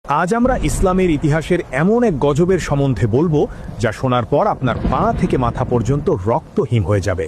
আজ আমরা ইসলামের ইতিহাসের এমন এক গজবের সম্বন্ধে বলবো যা শোনার পর আপনার পা থেকে মাথা পর্যন্ত রক্তহীন হয়ে যাবে।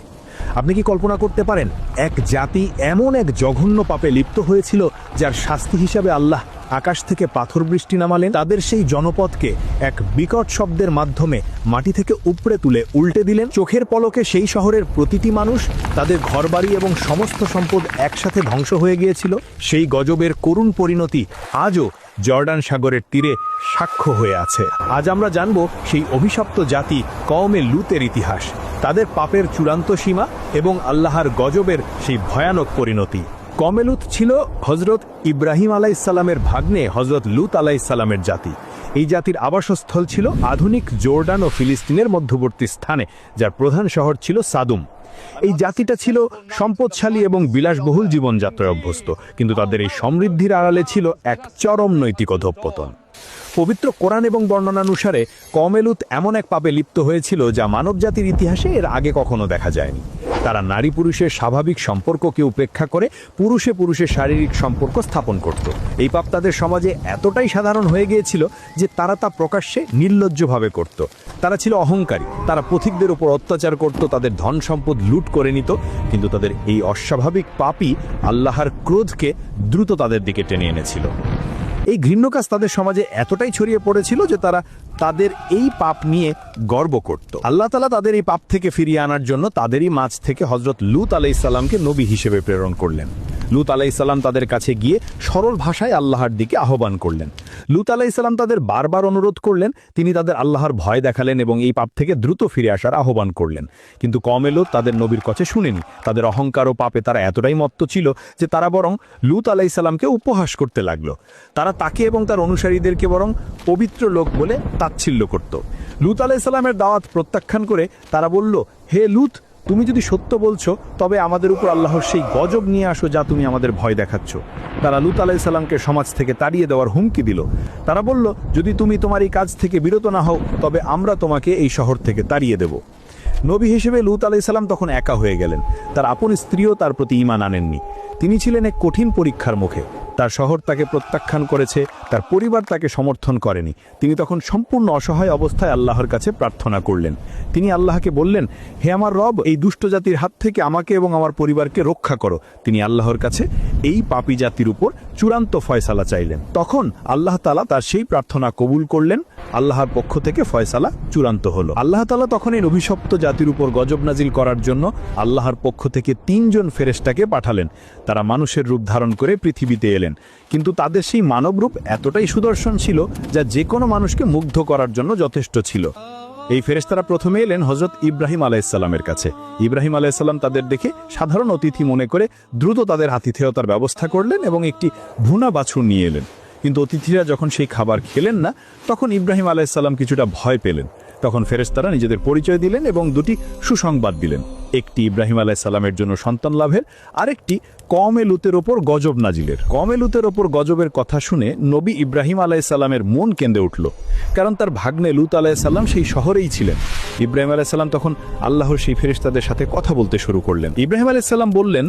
আপনি কি কল্পনা করতে পারেন এক জাতি এমন এক জঘন্য পাপে লিপ্ত হয়েছিল যার শাস্তি হিসাবে আল্লাহ আকাশ থেকে পাথর বৃষ্টি নামালেন? তাদের সেই জনপদকে এক বিকট শব্দের মাধ্যমে মাটি থেকে উপড়ে তুলে উল্টে দিলেন। চোখের পলকে সেই শহরের প্রতিটি মানুষ, তাদের ঘরবাড়ি এবং সমস্ত সম্পদ একসাথে ধ্বংস হয়ে গিয়েছিল। সেই গজবের করুণ পরিণতি আজও জর্ডান সাগরের তীরে সাক্ষ্য হয়ে আছে। আজ আমরা জানব সেই অভিশপ্ত জাতি কওমে লুতের ইতিহাস, তাদের পাপের চূড়ান্ত সীমা এবং আল্লাহর গজবের সেই ভয়ানক পরিণতি। কওমে লুত ছিল হজরত ইব্রাহিম আলাইহিসসালামের ভাগ্নে হজরত লুত আলাইহিসসালামের জাতি। এই জাতির আবাসস্থল ছিল আধুনিক জর্ডান ও ফিলিস্তিনের মধ্যবর্তী স্থানে, যার প্রধান শহর ছিল সাদুম। এই জাতিটা ছিল সম্পদশালী এবং বিলাসবহুল জীবনযাত্রায় অভ্যস্ত, কিন্তু তাদের এই সমৃদ্ধির আড়ালে ছিল এক চরম নৈতিক অধঃপতন। পবিত্র কোরআন এবং বর্ণনানুসারে কওমে লুত এমন এক পাপে লিপ্ত হয়েছিল যা মানবজাতির ইতিহাসে এর আগে কখনো দেখা যায়নি। তারা নারী পুরুষের স্বাভাবিক সম্পর্ককে উপেক্ষা করে পুরুষে পুরুষের শারীরিক সম্পর্ক স্থাপন করত। এই পাপ তাদের সমাজে এতটাই সাধারণ হয়ে গিয়েছিল যে তারা তা প্রকাশ্যে নির্লজ্জভাবে করত। তারা ছিল অহংকারী, তারা পথিকদের উপর অত্যাচার করত, তাদের ধন সম্পদ লুট করে নিত। কিন্তু তাদের এই অস্বাভাবিক পাপই আল্লাহর ক্রোধকে দ্রুত তাদের দিকে টেনে এনেছিল। এই ঘৃণ্য কাজ তাদের সমাজে এতটাই ছড়িয়ে পড়েছিল যে তারা তাদের এই পাপ নিয়ে গর্ব করত। আল্লাহ তাআলা তাদের এই পাপ থেকে ফিরিয়ে আনার জন্য তাদেরই মাঝ থেকে হজরত লুত আলাইহিসসালামকে নবী হিসেবে প্রেরণ করলেন। লুত আলাইহিসসালাম তাদের কাছে গিয়ে সরল ভাষায় আল্লাহর দিকে আহ্বান করলেন। লুত আলাইহিসসালাম তাদের বারবার অনুরোধ করলেন, তিনি তাদের আল্লাহর ভয় দেখালেন এবং এই পাপ থেকে দ্রুত ফিরে আসার আহ্বান করলেন। কিন্তু কওমে লুত তাদের নবীর কাছে শুনেনি। তাদের অহংকার ও পাপে তারা এতটাই মত্ত ছিল যে তারা বরং লুত আলাইহিসসালামকে উপহাস করতে লাগলো। তারা তাকে এবং তার অনুসারীদেরকে বরং পবিত্র লোক বলে তাচ্ছিল্য করত। লুত আলাইহিসসালামের দাওয়াত প্রত্যাখ্যান করে তারা বলল, হে লুত, তুমি যদি সত্য বলছো তবে আমাদের উপর আল্লাহর সেই গজব নিয়ে আসো যা তুমি আমাদের ভয় দেখাচ্ছ। তারা লুত আলাইহিসসালামকে সমাজ থেকে তাড়িয়ে দেওয়ার হুমকি দিল। তারা বলল, যদি তুমি তোমার এই কাজ থেকে বিরত না হও তবে আমরা তোমাকে এই শহর থেকে তাড়িয়ে দেব। নবী হিসেবে লুত আলাইহিসসালাম তখন একা হয়ে গেলেন। তার আপন স্ত্রীও তার প্রতি ঈমান আনেননি। তিনি ছিলেন এক কঠিন পরীক্ষার মুখে। তার শহর তাকে প্রত্যাখ্যান করেছে, তার পরিবার তাকে সমর্থন করেনি। তিনি তখন সম্পূর্ণ অসহায় অবস্থায় আল্লাহর কাছে প্রার্থনা করলেন। তিনি আল্লাহকে বললেন, হে আমার রব, এই দুষ্ট জাতির হাত থেকে আমাকে এবং আমার পরিবারকে রক্ষা করো। তিনি আল্লাহর কাছে এই পাপী জাতির উপর চূড়ান্ত ফয়সালা চাইলেন। তখন আল্লাহ তাআলা তার সেই প্রার্থনা কবুল করলেন। আল্লাহর পক্ষ থেকে ফয়সালা চূড়ান্ত হলো। আল্লাহ তাআলা তখন এই অভিশপ্ত জাতির উপর গজব নাজিল করার জন্য আল্লাহর পক্ষ থেকে 3 জন ফেরেশতাকে পাঠালেন। তারা মানুষের রূপ ধারণ করে পৃথিবীতে এলেন, কিন্তু তাদের সেই মানব রূপ এতটাই সুদর্শন ছিল যা যে কোনো মানুষকে মুগ্ধ করার জন্য যথেষ্ট ছিল। এই ফেরেশতারা প্রথমে এলেন হযরত ইব্রাহিম আলাইহিসসালামের কাছে। ইব্রাহিম আলাইহিসসালাম তাদের দেখে সাধারণ অতিথি মনে করে দ্রুত তাদের আতিথেয়তার ব্যবস্থা করলেন এবং একটি ভুনা বাছুর নিয়ে এলেন। কিন্তু অতিথিরা যখন সেই খাবার খেলেন না, তখন ইব্রাহিম আলাইহিসসালাম কিছুটা ভয় পেলেন। তখন ফেরেশতারা নিজেদের পরিচয় দিলেন এবং 2টি সুসংবাদ দিলেন। একটি ইব্রাহিম আলাইহিসসালামের জন্য সন্তান লাভের, আরেকটি কওমে লুতের ওপর গজব নাজিলের। কওমে লুতের ওপর গজবের কথা শুনে নবী ইব্রাহিম আলাইহিসসালামের মন কেঁদে উঠল, কারণ তার ভাগ্নে লুত আলাইহিসসালাম সেই শহরেই ছিলেন। ইব্রাহিম আলাইহিসসালাম তখন আল্লাহর সেই ফেরেশতাদের সাথে কথা বলতে শুরু করলেন। ইব্রাহিম আলাইহিসসালাম বললেন,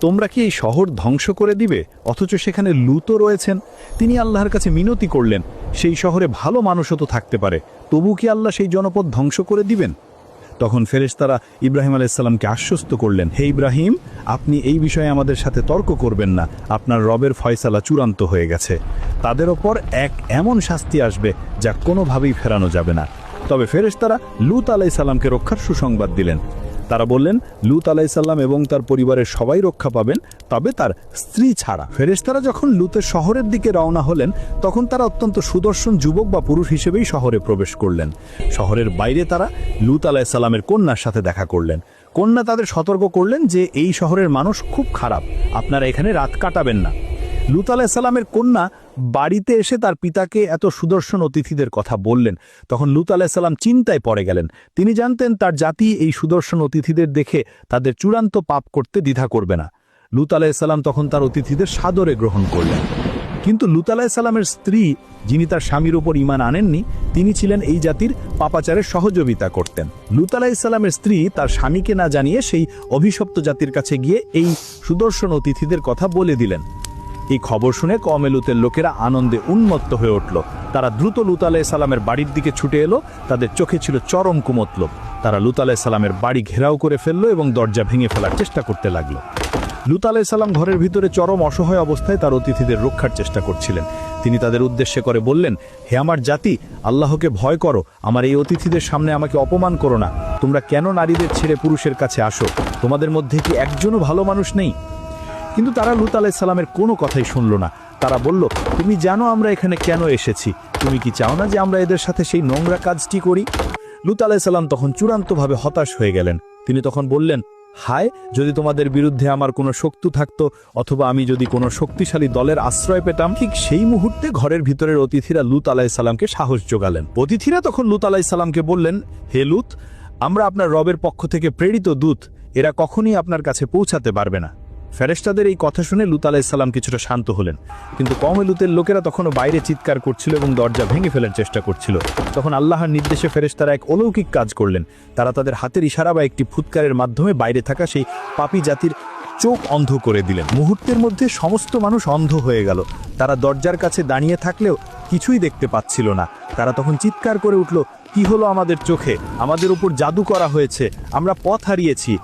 তোমরা কি এই শহর ধ্বংস করে দিবে অথচ সেখানে লুতও রয়েছেন? তিনি আল্লাহর কাছে মিনতি করলেন, সেই শহরে ভালো মানুষও তো থাকতে পারে, তবু কি আল্লাহ সেই জনপদ ধ্বংস করে দিবেন? তখন ফেরেশতারা ইব্রাহিম আলাইহিসসালামকে আশ্বস্ত করলেন, হে ইব্রাহিম, আপনি এই বিষয়ে আমাদের সাথে তর্ক করবেন না। আপনার রবের ফয়সালা চূড়ান্ত হয়ে গেছে। তাদের ওপর এক এমন শাস্তি আসবে যা কোনোভাবেই ফেরানো যাবে না। তবে ফেরেশতারা লুত আলাইহিসসালামকে রক্ষার সুসংবাদ দিলেন। তারা বললেন, লুত আলাইহিসসালাম এবং তার পরিবারের সবাই রক্ষা পাবেন, তবে তার স্ত্রী ছাড়া। ফেরেশতারা যখন লুতের শহরের দিকে রওনা হলেন, তখন তারা অত্যন্ত সুদর্শন যুবক বা পুরুষ হিসেবেই শহরে প্রবেশ করলেন। শহরের বাইরে তারা লুত আলাইহিসসালামের কন্যার সাথে দেখা করলেন। কন্যা তাদের সতর্ক করলেন যে এই শহরের মানুষ খুব খারাপ, আপনারা এখানে রাত কাটাবেন না। লুত আলাইহিসসালামের কন্যা বাড়িতে এসে তার পিতাকে এত সুদর্শন অতিথিদের কথা বললেন। তখন লুত আলাইহিসসালাম চিন্তায় পড়ে গেলেন। তিনি জানতেন তার জাতি এই সুদর্শন অতিথিদের দেখে তাদের চূড়ান্ত পাপ করতে দ্বিধা করবে না। লুত আলাইহিসসালাম তখন তার অতিথিদের সাদরে গ্রহণ করলেন। কিন্তু লুত আলাইহিসসালামের স্ত্রী, যিনি তার স্বামীর উপর ঈমান আনেননি, তিনি ছিলেন এই জাতির পাপাচারের সহযোগিতা করতেন। লুত আলাইহিসসালামের স্ত্রী তার স্বামীকে না জানিয়ে সেই অভিশপ্ত জাতির কাছে গিয়ে এই সুদর্শন অতিথিদের কথা বলে দিলেন। এই খবর শুনে কওমে লুতের লোকেরা আনন্দে উন্মত্ত হয়ে উঠল। তারা দ্রুত লূত আলাইহিস সালামের বাড়ির দিকে ছুটে এলো। তাদের চোখে ছিল চরম কুমতলব। তারা লূত আলাইহিস সালামের বাড়ি ঘেরাও করে ফেললো এবং দরজা ভেঙে ফেলার চেষ্টা করতে লাগলো। লূত আলাইহিস সালাম ঘরের ভিতরে চরম অসহায় অবস্থায় তার অতিথিদের রক্ষার চেষ্টা করছিলেন। তিনি তাদের উদ্দেশ্যে করে বললেন, হে আমার জাতি, আল্লাহকে ভয় করো, আমার এই অতিথিদের সামনে আমাকে অপমান করো না। তোমরা কেন নারীদের ছেড়ে পুরুষের কাছে আসো? তোমাদের মধ্যে কি একজনও ভালো মানুষ নেই? কিন্তু তারা লূত আলাইহিস সালামের কোনো কথাই শুনল না। তারা বলল, তুমি জানো আমরা এখানে কেন এসেছি? তুমি কি চাও না যে আমরা এদের সাথে সেই নোংরা কাজটি করি? লূত আলাইহিস সালাম তখন চূড়ান্তভাবে হতাশ হয়ে গেলেন। তিনি তখন বললেন, হায়, যদি তোমাদের বিরুদ্ধে আমার কোনো শক্তি থাকতো, অথবা আমি যদি কোনো শক্তিশালী দলের আশ্রয় পেতাম। ঠিক সেই মুহূর্তে ঘরের ভিতরের অতিথিরা লূত আলাইহিস সালামকে সাহস জোগালেন। অতিথিরা তখন লূত আলাইহিস সালামকে বললেন, হে লূত, আমরা আপনার রবের পক্ষ থেকে প্রেরিত দূত, এরা কখনই আপনার কাছে পৌঁছাতে পারবে না। ফেরেশতাদের এই কথা শুনে লূত আলাইহিস সালাম কিছুটা শান্ত হলেন, কিন্তু কওমে লূতের লোকেরা তখনও বাইরে চিৎকার করছিল এবং দরজা ভেঙে ফেলার চেষ্টা করছিল। তখন আল্লাহর নির্দেশে ফেরেশতারা এক অলৌকিক কাজ করলেন। তারা তাদের হাতের ইশারা বা একটি ফুৎকারের মাধ্যমে বাইরে থাকা সেই পাপী জাতির চোখ অন্ধ করে দিলেন। মুহূর্তের মধ্যে সমস্ত মানুষ অন্ধ হয়ে গেল। তারা দরজার কাছে দাঁড়িয়ে থাকলেও কিছুই দেখতে পাচ্ছিল না। তারা তখন চিৎকার করে উঠল, কি হলো আমাদের চোখে? আমাদের উপর জাদু করা হয়েছে, আমরা পথ হারিয়েছি।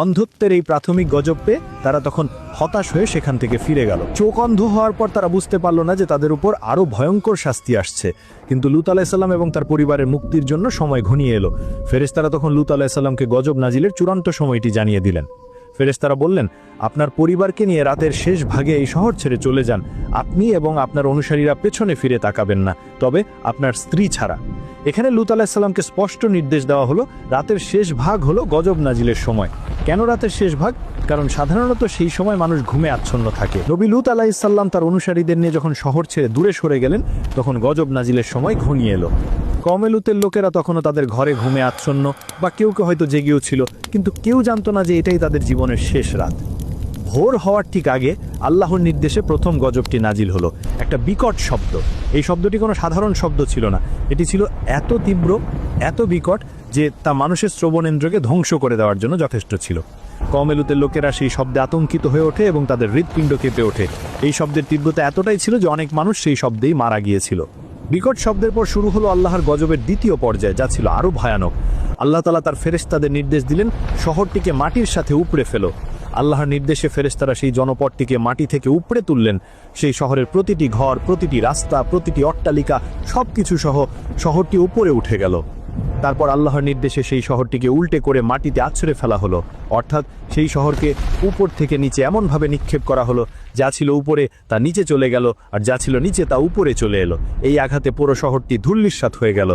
অন্ধত্বের এই প্রাথমিক গজব পেয়ে তারা তখন হতাশ হয়ে সেখান থেকে ফিরে গেল। চোখ অন্ধ হওয়ার পর তারা বুঝতে পারল না যে তাদের উপর আরও ভয়ঙ্কর শাস্তি আসছে। কিন্তু লূত আলাইহিস সালাম এবং তার পরিবারের মুক্তির জন্য সময় ঘনিয়ে এলো। ফেরেশতারা তখন লূত আলাইহিস সালামকে গজব নাজিলের চূড়ান্ত সময়টি জানিয়ে দিলেন। ফেরেশতারা বললেন, আপনার পরিবারকে নিয়ে রাতের শেষ ভাগে এই শহর ছেড়ে চলে যান। আপনি এবং আপনার অনুসারীরা পেছনে ফিরে তাকাবেন না, তবে আপনার স্ত্রী ছাড়া। এখানে লূত আলাইহিস সালামকে স্পষ্ট নির্দেশ দেওয়া হলো, রাতের শেষ ভাগ হলো গজব নাজিলের সময়। কেন রাতের শেষ ভাগ? কারণ সাধারণত সেই সময় মানুষ ঘুমে আচ্ছন্ন থাকে। নবী লূত আলাইহিস সালাম তার অনুসারীদের নিয়ে যখন শহর ছেড়ে দূরে সরে গেলেন, তখন গজব নাজিলের সময় ঘনিয়ে এলো। কওমে লূতের লোকেরা তখনও তাদের ঘরে ঘুমে আচ্ছন্ন, বা কেউ কেউ হয়তো জেগেও ছিল, কিন্তু কেউ জানতো না যে এটাই তাদের জীবনের শেষ রাত। ভোর হওয়ার ঠিক আগে আল্লাহর নির্দেশে প্রথম গজবটি নাজিল হলো। একটা বিকট শব্দ। এই শব্দটি কোনো সাধারণ শব্দ ছিল না। এটি ছিল এত তীব্র, এত বিকট যে তা মানুষের শ্রবণেন্দ্রকে ধ্বংস করে দেওয়ার জন্য যথেষ্ট ছিল। কওমে লূতের লোকেরা সেই শব্দে আতঙ্কিত হয়ে ওঠে এবং তাদের হৃৎপিণ্ড কেঁপে ওঠে। এই শব্দের তীব্রতা এতটাই ছিল যে অনেক মানুষ সেই শব্দেই মারা গিয়েছিল। বিকট শব্দের পর শুরু হলো আল্লাহর গজবের দ্বিতীয় পর্যায়, যা ছিল আরও ভয়ানক। আল্লাহ তাআলা তার ফেরেশতাদের নির্দেশ দিলেন, শহরটিকে মাটির সাথে উপড়ে ফেলো। আল্লাহর নির্দেশে ফেরেশতারা সেই জনপদটিকে মাটি থেকে উপড়ে তুললেন। সেই শহরের প্রতিটি ঘর, প্রতিটি রাস্তা, প্রতিটি অট্টালিকা, সবকিছু সহ শহরটি উপরে উঠে গেল। তারপর আল্লাহর নির্দেশে সেই শহরটিকে উল্টে করে মাটিতে আছড়ে ফেলা হলো। অর্থাৎ সেই শহরকে উপর থেকে নিচে এমনভাবে নিক্ষেপ করা হলো, যা ছিল উপরে তা নিচে চলে গেল, আর যা ছিল নিচে তা উপরে চলে এলো। এই আঘাতে পুরো শহরটি ধূলিসাৎ হয়ে গেল।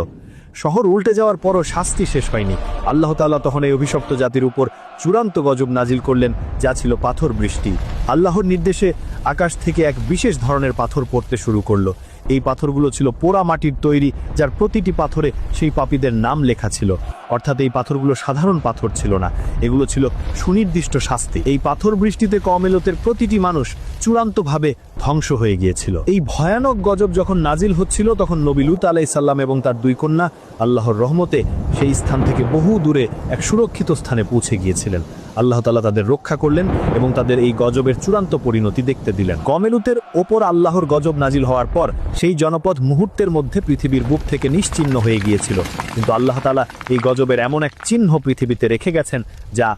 শহর উল্টে যাওয়ার পরও শাস্তি শেষ হয়নি। আল্লাহ তাআলা তখন এই অভিশপ্ত জাতির উপর চূড়ান্ত গজব নাজিল করলেন, যা ছিল পাথর বৃষ্টি। আল্লাহর নির্দেশে আকাশ থেকে এক বিশেষ ধরনের পাথর পড়তে শুরু করলো। এই পাথরগুলো ছিল পোড়া মাটির তৈরি, যার প্রতিটি পাথরে সেই পাপীদের নাম লেখা ছিল। অর্থাৎ এই পাথরগুলো সাধারণ পাথর ছিল না, এগুলো ছিল সুনির্দিষ্ট শাস্তি। এই পাথর বৃষ্টিতে কওমে লূতের প্রতিটি মানুষ চূড়ান্তভাবে ধ্বংস হয়ে গিয়েছিল। এই ভয়ানক গজব যখন নাজিল হচ্ছিল, তখন নবী লূত আলাইহিস সালাম এবং তার দুই কন্যা আল্লাহর রহমতে সেই স্থান থেকে বহু দূরে এক সুরক্ষিত স্থানে পৌঁছে গিয়েছিলেন। আল্লাহ তাআলা তাদের রক্ষা করলেন এবং তাদের এই গজবের চূড়ান্ত পরিণতি দেখতে দিলেন। কওমে লূতের ওপর আল্লাহর গজব নাজিল হওয়ার পর সেই জনপদ মুহূর্তের মধ্যে পৃথিবীর বুক থেকে নিশ্চিহ্ন হয়ে গিয়েছিল। কিন্তু আল্লাহ তাআলা এই গজবের এমন এক চিহ্ন পৃথিবীতে রেখে গেছেন, যা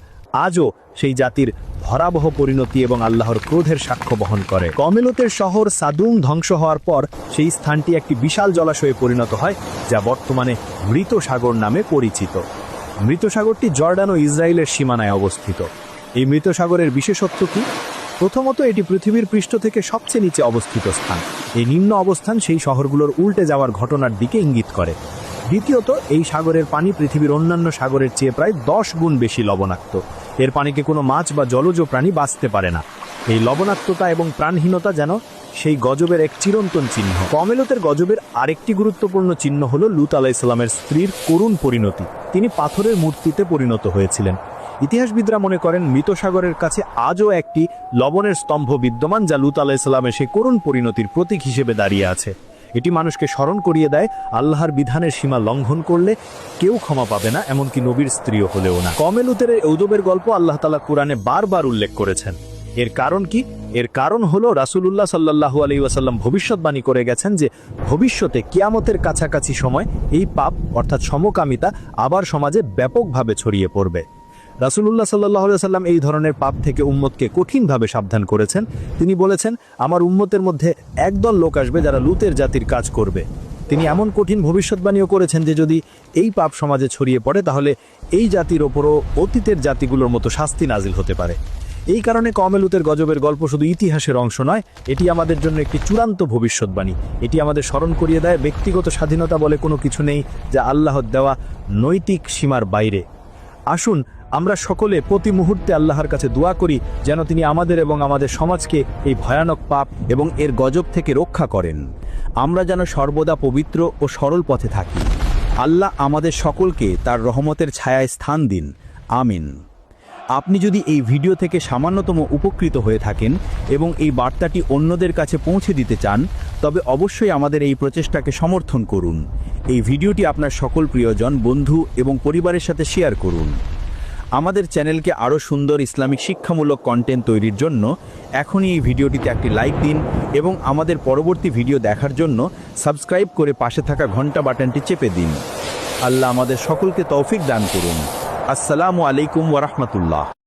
আজও সেই জাতির ভয়াবহ পরিণতি এবং আল্লাহর ক্রোধের সাক্ষ্য বহন করে। কওমে লূতের শহর সাদুম ধ্বংস হওয়ার পর সেই স্থানটি একটি বিশাল জলাশয়ে পরিণত হয়, যা বর্তমানে মৃত সাগর নামে পরিচিত। মৃত সাগরটি জর্ডান ও ইসরায়েলের সীমানায় অবস্থিত। এই মৃত সাগরের বিশেষত্ব কি? প্রথমত, এটি পৃথিবীর পৃষ্ঠ থেকে সবচেয়ে নিচে অবস্থিত স্থান। এই নিম্ন অবস্থান সেই শহরগুলোর উল্টে যাওয়ার ঘটনার দিকে ইঙ্গিত করে। দ্বিতীয়ত, এই সাগরের পানি পৃথিবীর অন্যান্য সাগরের চেয়ে প্রায় 10 গুণ বেশি লবণাক্ত। এর পানিকে কোনো মাছ বা জলজ প্রাণী বাঁচতে পারে না। এই লবণাক্ততা এবং প্রাণহীনতা যেন সেই গজবের এক চিরন্তন চিহ্ন। কওমে লূতের গজবের আরেকটি গুরুত্বপূর্ণ চিহ্ন হলো লূত আলাইহিস সালামের স্ত্রীর করুণ পরিণতি। তিনি পাথরের মূর্তিতে পরিণত হয়েছিলেন। ইতিহাসবিদরা মনে করেন মৃত সাগরের কাছে আজও একটি লবণের স্তম্ভ বিদ্যমান, যা লূত আলাইহিস সালামের সেই করুণ পরিণতির প্রতীক হিসেবে দাঁড়িয়ে আছে। এটি মানুষকে স্মরণ করিয়ে দেয়, আল্লাহর বিধানের সীমা লঙ্ঘন করলে কেউ ক্ষমা পাবে না, এমনকি নবীর স্ত্রীও হলেও না। কওমে লূতের এই ঔদবের গল্প আল্লাহ তাআলা কুরআনে বারবার উল্লেখ করেছেন। এর কারণ কি? এর কারণ হলো রাসূলুল্লাহ সাল্লাল্লাহু আলাইহি ওয়াসাল্লাম ভবিষ্যৎবাণী করে গেছেন যে ভবিষ্যতে কিয়ামতের কাছাকাছি সময় এই পাপ অর্থাৎ সমকামিতা আবার সমাজে ব্যাপকভাবে ছড়িয়ে পড়বে। রাসূলুল্লাহ সাল্লাল্লাহু আলাইহি ওয়াসাল্লাম এই ধরনের পাপ থেকে উম্মতকে কঠিনভাবে সাবধান করেছেন। তিনি বলেছেন, আমার উম্মতের মধ্যে একদল লোক আসবে যারা লুতের জাতির কাজ করবে। তিনি এমন কঠিন ভবিষ্যৎবাণীও করেছেন যে যদি এই পাপ সমাজে ছড়িয়ে পড়ে তাহলে এই জাতির ওপরও অতীতের জাতিগুলোর মতো শাস্তি নাজিল হতে পারে। এই কারণে কওমে লুতের গজবের গল্প শুধু ইতিহাসের অংশ নয়, এটি আমাদের জন্য একটি চূড়ান্ত ভবিষ্যৎবাণী। এটি আমাদের স্মরণ করিয়ে দেয় ব্যক্তিগত স্বাধীনতা বলে কোনো কিছু নেই যা আল্লাহর দেওয়া নৈতিক সীমার বাইরে। আসুন আমরা সকলে প্রতি মুহূর্তে আল্লাহর কাছে দোয়া করি যেন তিনি আমাদের এবং আমাদের সমাজকে এই ভয়ানক পাপ এবং এর গজব থেকে রক্ষা করেন। আমরা যেন সর্বদা পবিত্র ও সরল পথে থাকি। আল্লাহ আমাদের সকলকে তার রহমতের ছায়ায় স্থান দিন। আমিন। আপনি যদি এই ভিডিও থেকে সামান্যতম উপকৃত হয়ে থাকেন এবং এই বার্তাটি অন্যদের কাছে পৌঁছে দিতে চান, তবে অবশ্যই আমাদের এই প্রচেষ্টাকে সমর্থন করুন। এই ভিডিওটি আপনার সকল প্রিয়জন, বন্ধু এবং পরিবারের সাথে শেয়ার করুন। আমাদের চ্যানেলকে আরও সুন্দর ইসলামিক শিক্ষামূলক কন্টেন্ট তৈরির জন্য এখনই এই ভিডিওটিতে একটি লাইক দিন এবং আমাদের পরবর্তী ভিডিও দেখার জন্য সাবস্ক্রাইব করে পাশে থাকা ঘন্টা বাটনটি চেপে দিন। আল্লাহ আমাদের সকলকে তৌফিক দান করুন। আসসালামু আলাইকুম ওয়া রাহমাতুল্লাহ।